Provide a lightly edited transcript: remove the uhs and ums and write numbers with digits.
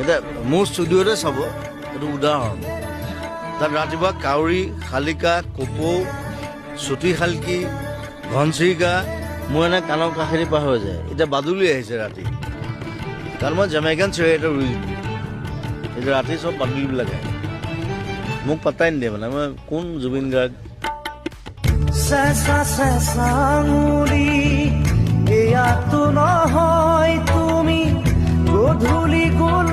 এতিয়া মোৰ ষ্টুডিঅ'তে চাব, এইটো উদাহৰণ। তাত ৰাতিপুৱা কাউৰী, শালিকা, কপৌ, চুটি শালকি, ঘনচিৰিকা মোৰ এনে কাণৰ কাষেদি পাৰ হৈ যায়। এতিয়া বাদুলি আহিছে ৰাতি, কাৰণ মই জামাইকান চিঞৰি এটা ৰুই দিওঁ। এতিয়া ৰাতি চব বাদুলিবিলাক আহে, মোক পাত্তাই নিদিয়ে মানে মই কোন জুবিন গাৰ্গ। এয়াতো নহয় তুমি গধূলি গ'ল